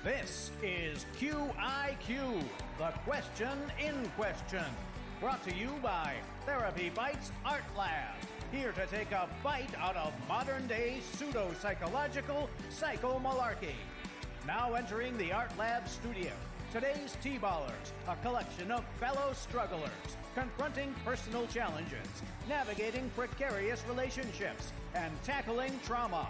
This is Q.I.Q, the question in question. Brought to you by TherapyBites Art Lab. Here to take a bite out of modern-day pseudo-psychological psycho-malarkey. Now entering the Art Lab studio, today's T-Ballers, a collection of fellow strugglers, confronting personal challenges, navigating precarious relationships, and tackling trauma.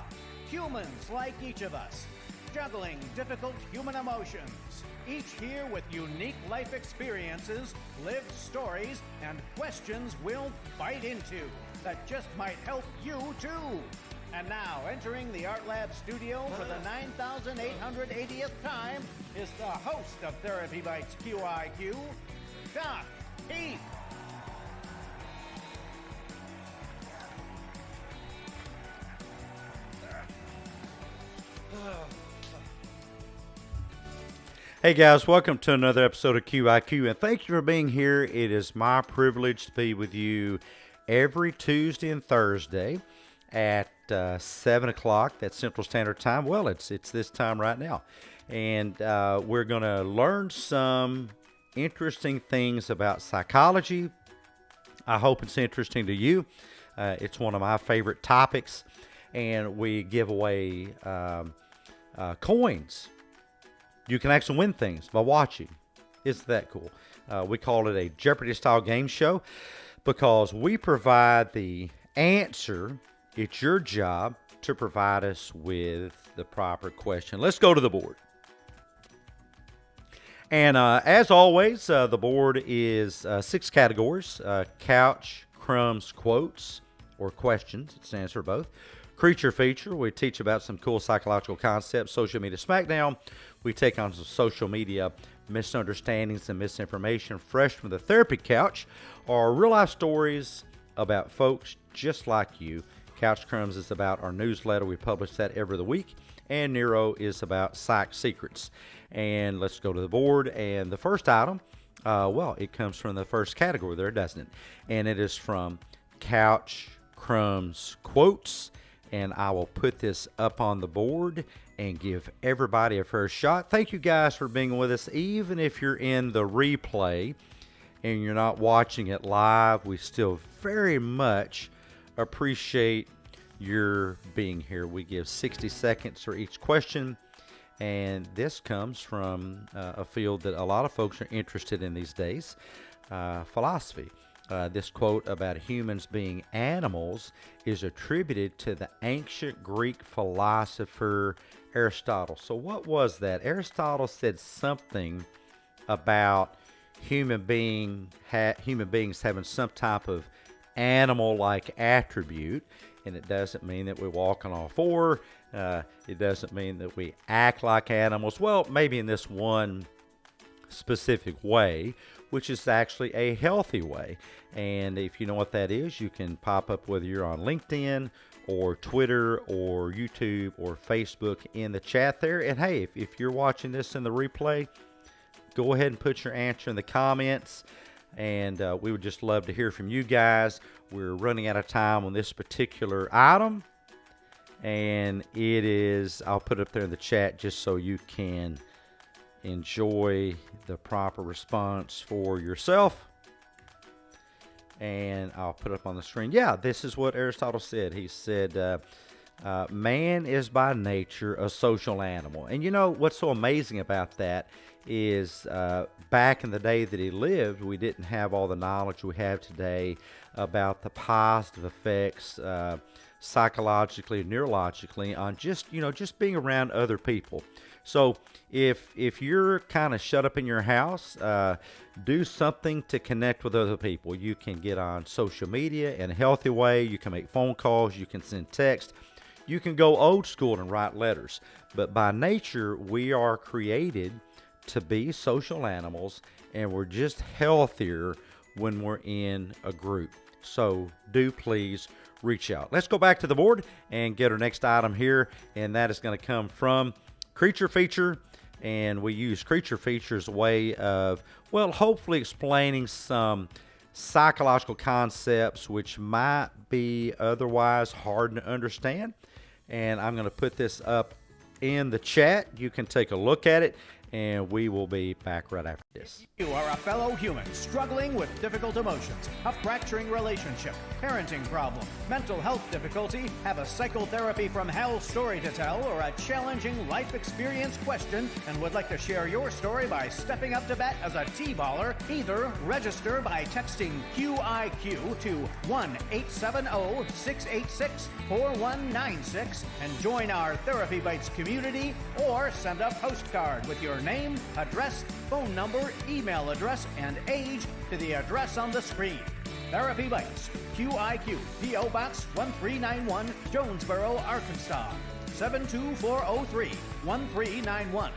Humans like each of us, juggling difficult human emotions, each here with unique life experiences, lived stories, and questions we'll bite into that just might help you too. And now, entering the Art Lab studio for the 9,880th time is the host of TherapyBites Q.i.Q, Doc Heath. Hey guys, welcome to another episode of QiQ, and thank you for being here. It is my privilege to be with you every Tuesday and Thursday at 7 o'clock, that's Central Standard Time. Well, it's this time right now. And we're going to learn some interesting things about psychology. I hope it's interesting to you. It's one of my favorite topics. And we give away coins. You can actually win things by watching. Isn't that cool? We call it a Jeopardy-Style game show because we provide the answer. It's your job to provide us with the proper question. Let's go to the board. And as always, the board is 6 categories. Couch, crumbs, quotes, or questions. It stands for both. Creature feature, we teach about some cool psychological concepts. Social media smackdown, we take on some social media misunderstandings and misinformation fresh from the therapy couch, or real life stories about folks just like you. Couch Crumbs is about our newsletter. We publish that every other week. And Nero is about psych secrets. And let's go to the board. And the first item, well, it comes from the first category there, doesn't it? And it is from Couch Crumbs Quotes. And I will put this up on the board and give everybody a first shot. Thank you guys for being with us. Even if you're in the replay and you're not watching it live, we still very much appreciate your being here. We give 60 seconds for each question, And this comes from a field that a lot of folks are interested in these days, philosophy. This quote about humans being animals is attributed to the ancient Greek philosopher Aristotle. So what was that? Aristotle said something about human beings having some type of animal-like attribute, and it doesn't mean that we walk on all four. It doesn't mean that we act like animals. Well, maybe in this one specific way, which is actually a healthy way. And if you know what that is, you can pop up whether you're on LinkedIn or Twitter or YouTube or Facebook in the chat there. And hey, if you're watching this in the replay, go ahead and put your answer in the comments. And we would just love to hear from you guys. We're running out of time on this particular item. And it is, I'll put it up there in the chat just so you can enjoy the proper response for yourself. And I'll put it up on the screen. Yeah, this is what Aristotle said. He said, man is by nature a social animal. And you know what's so amazing about that is back in the day that he lived, we didn't have all the knowledge we have today about the positive effects psychologically, neurologically on just being around other people. So if you're kind of shut up in your house, do something to connect with other people. You can get on social media in a healthy way. You can make phone calls. You can send text. You can go old school and write letters. But by nature, we are created to be social animals, and we're just healthier when we're in a group. So do please reach out. Let's go back to the board and get our next item here, and that is going to come from Creature Feature. And we use Creature Feature as a way of, well, hopefully explaining some psychological concepts which might be otherwise hard to understand. And I'm going to put this up in the chat. You can take a look at it, and we will be back right after this. You are a fellow human struggling with difficult emotions, a fracturing relationship, parenting problem, mental health difficulty, have a psychotherapy from hell story to tell, or a challenging life experience question, and would like to share your story by stepping up to bat as a T-baller. Either register by texting Q.i.Q to 1-870-686-4196 and join our Therapy Bites community, or send a postcard with your name, address, phone number, email address, and age to the address on the screen. Therapy Bites, Q.i.Q, P.O. Box 1391, Jonesboro, Arkansas, 72403-1391.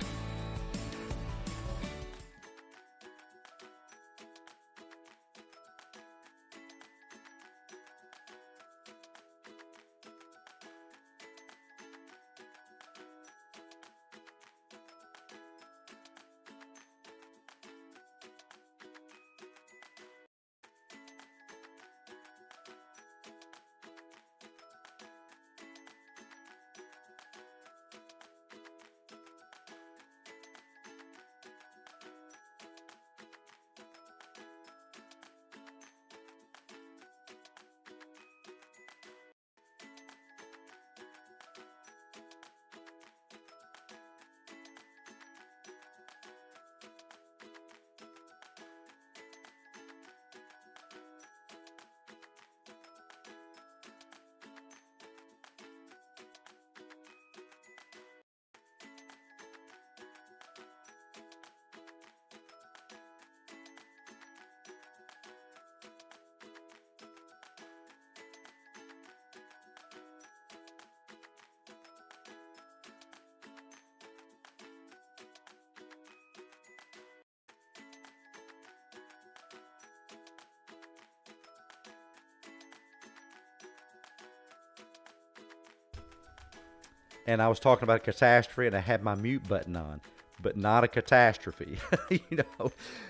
And I was talking about a catastrophe, and I had my mute button on, but not a catastrophe.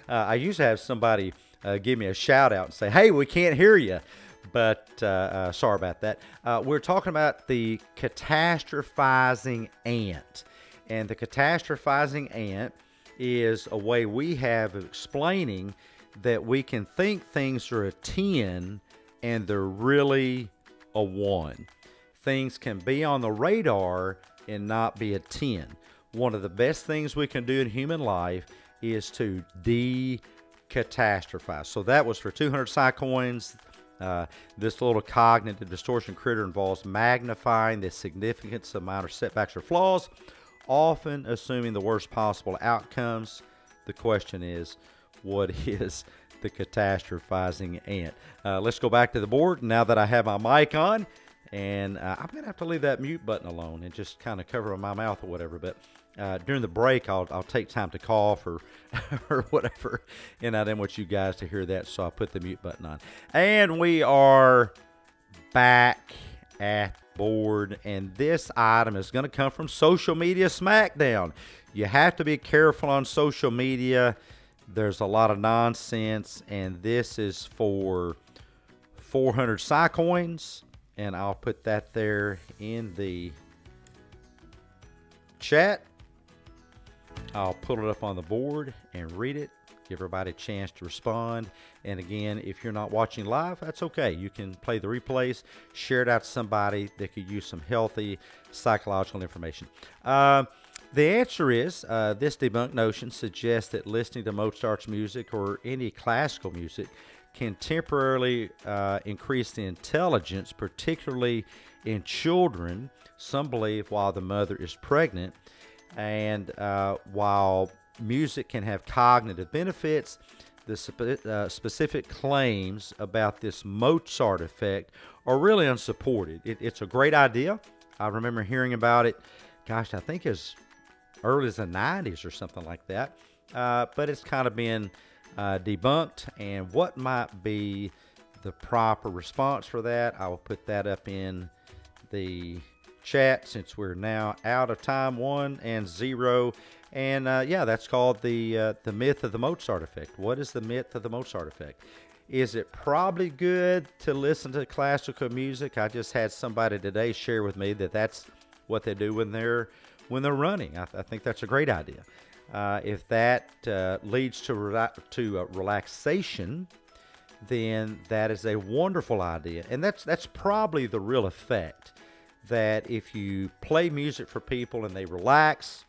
I used to have somebody give me a shout out and say, "Hey, we can't hear you," but sorry about that. We're talking about the catastrophizing ant, and the catastrophizing ant is a way we have of explaining that we can think things are a 10 and they're really a 1. Things can be on the radar and not be a 10. one of the best things we can do in human life is to decatastrophize. So that was for 200 psi coins. This little cognitive distortion critter involves magnifying the significance of minor setbacks or flaws, often assuming the worst possible outcomes. The question is, what is the catastrophizing ant? Let's go back to the board now that I have my mic on. And I'm going to have to leave that mute button alone and just kind of cover my mouth or whatever. But during the break, I'll take time to cough or or whatever. And I didn't want you guys to hear that, so I put the mute button on. And we are back at the board. And this item is going to come from Social Media Smackdown. You have to be careful on social media. There's a lot of nonsense. And this is for 400 psi coins. And I'll put that there in the chat. I'll put it up on the board and read it. Give everybody a chance to respond. And again, if you're not watching live, that's okay. You can play the replays, share it out to somebody that could use some healthy psychological information. The answer is, this debunked notion suggests that listening to Mozart's music or any classical music can temporarily increase the intelligence, particularly in children, some believe while the mother is pregnant. And while music can have cognitive benefits, the specific claims about this Mozart effect are really unsupported. It's a great idea. I remember hearing about it, gosh, I think as early as the 90s or something like that. But it's kind of been debunked, and what might be the proper response for that, I will put that up in the chat since we're now out of time. 1 and 0, and yeah, that's called the myth of the Mozart effect. What is the myth of the Mozart effect? Is it probably good to listen to classical music? I just had somebody today share with me that that's what they do when they're running. I think that's a great idea. If that leads to relaxation, then that is a wonderful idea. And that's probably the real effect, that if you play music for people and they relax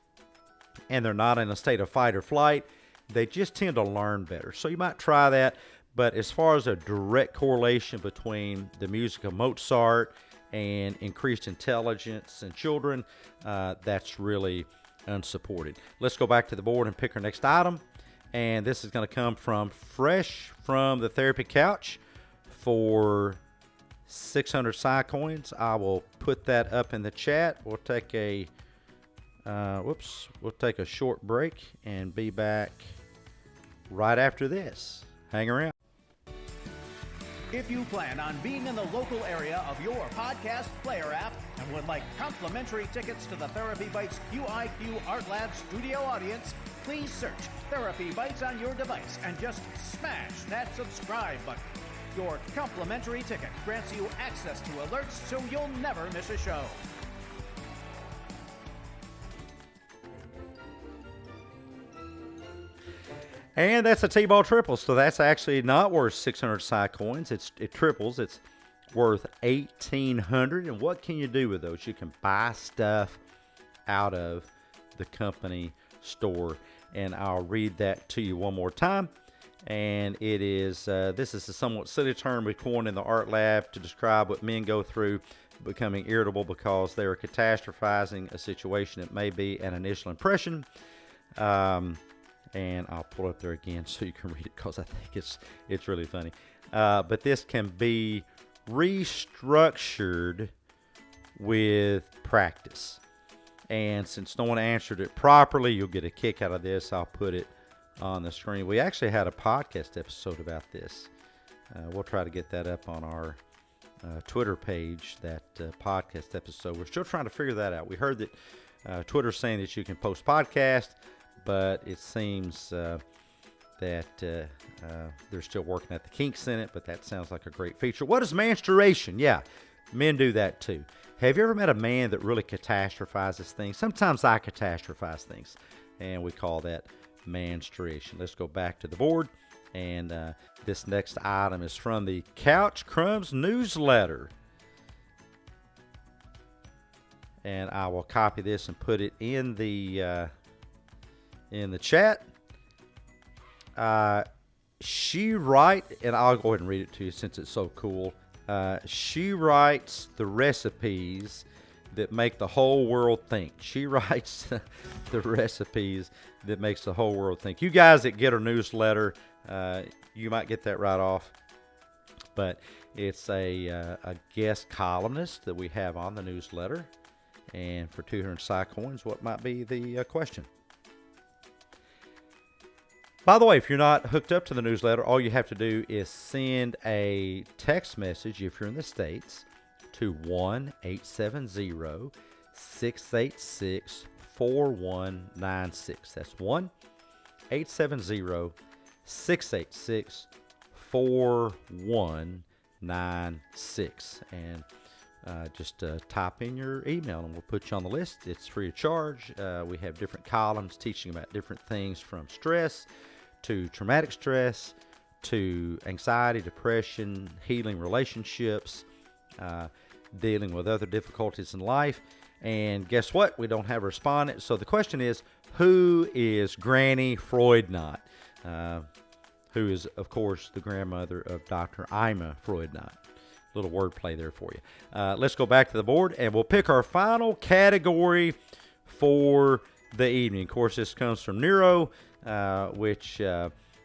and they're not in a state of fight or flight, they just tend to learn better. So you might try that. But as far as a direct correlation between the music of Mozart and increased intelligence in children, that's really unsupported. Let's go back to the board and pick our next item. And this is going to come from fresh from the therapy couch for 600 psi coins. I will put that up in the chat. We'll take a we'll take a short break and be back right after this. Hang around. If you plan on being in the local area of your podcast player app and would like complimentary tickets to the TherapyBites Q.i.Q Art Lab studio audience, please search TherapyBites on your device and just smash that subscribe button. Your complimentary ticket grants you access to alerts so you'll never miss a show. And that's a T-ball triple, so that's actually not worth 600 psi coins. It triples. It's worth 1,800. And what can you do with those? You can buy stuff out of the company store. And I'll read that to you one more time. And it is, this is a somewhat silly term we coined in the art lab to describe what men go through becoming irritable because they are catastrophizing a situation that may be an initial impression. And I'll pull it up there again so you can read it because I think it's really funny. But this can be restructured with practice. And since no one answered it properly, you'll get a kick out of this. I'll put it on the screen. We actually had a podcast episode about this. We'll try to get that up on our Twitter page, that podcast episode. We're still trying to figure that out. We heard that Twitter's saying that you can post podcasts, but it seems that they're still working at the kinks in it, but that sounds like a great feature. What is menstruation? Yeah, men do that too. Have you ever met a man that really catastrophizes things? Sometimes I catastrophize things, and we call that menstruation. Let's go back to the board, and this next item is from the Couch Crumbs newsletter. and I will copy this and put it in the chat. She writes, and I'll go ahead and read it to you since it's so cool. She writes the recipes that make the whole world think. She writes the recipes that makes the whole world think. You guys that get her newsletter, you might get that right off. But it's a guest columnist that we have on the newsletter. And for 200 Psy-Coins, what might be the question? By the way, if you're not hooked up to the newsletter, all you have to do is send a text message if you're in the States to 1-870-686-4196. That's 1-870-686-4196. And just type in your email and we'll put you on the list. It's free of charge. We have different columns teaching about different things from stress to traumatic stress to anxiety, depression, healing relationships, dealing with other difficulties in life. And guess what? We don't have a respondent. So the question is, who is Granny Freudnot? Who is, of course, the grandmother of Dr. Ima Freudnot. Little wordplay there for you. Let's go back to the board, and we'll pick our final category for the evening. Of course, this comes from Neuro, which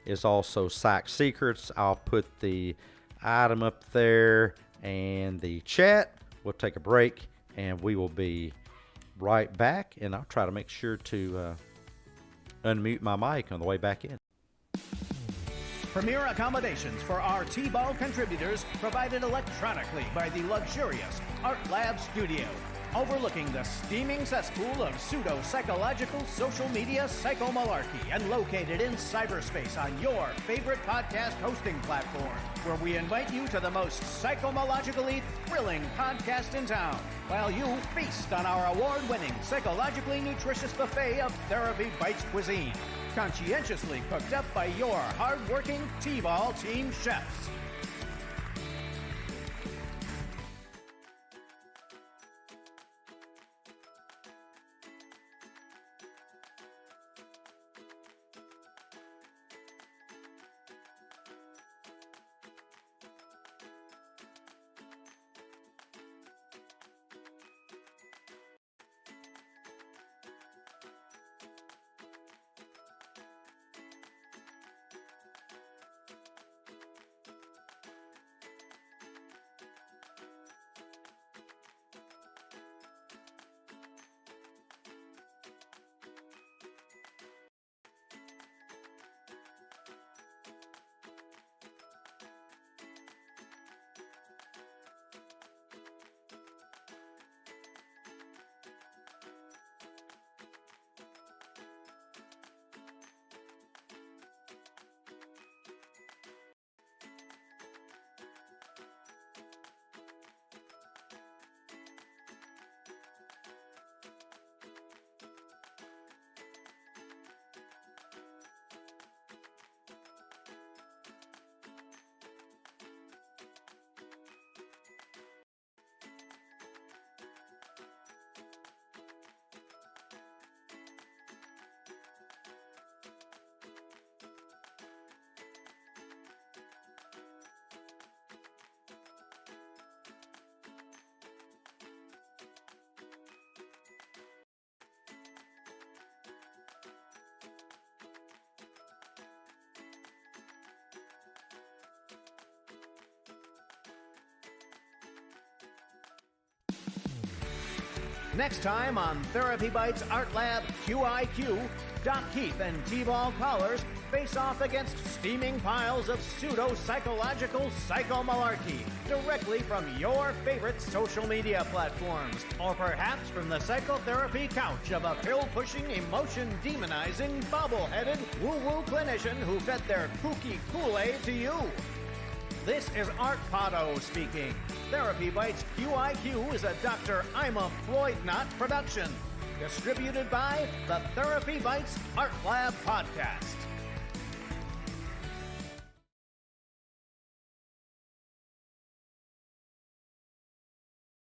is also Psych Secrets. I'll put the item up there and the chat. We'll take a break, and we will be right back. And I'll try to make sure to unmute my mic on the way back in. Premier accommodations for our T-Ball contributors provided electronically by the luxurious Art Lab Studio, overlooking the steaming cesspool of pseudo-psychological social media psychomalarkey and located in cyberspace on your favorite podcast hosting platform, where we invite you to the most psychomalogically thrilling podcast in town, while you feast on our award-winning psychologically nutritious buffet of TherapyBites cuisine, conscientiously cooked up by your hard-working T-Ball team chefs. Next time on TherapyBites Art Lab Q.i.Q, Doc Keith and T-Ball callers face off against steaming piles of pseudo-psychological psychomalarkey directly from your favorite social media platforms, or perhaps from the psychotherapy couch of a pill-pushing, emotion-demonizing, bobble-headed, woo-woo clinician who fed their kooky Kool-Aid to you. This is Art Potto speaking. TherapyBites Q.i.Q is a Dr. Ima Freudnot production, distributed by the TherapyBites Art Lab Podcast.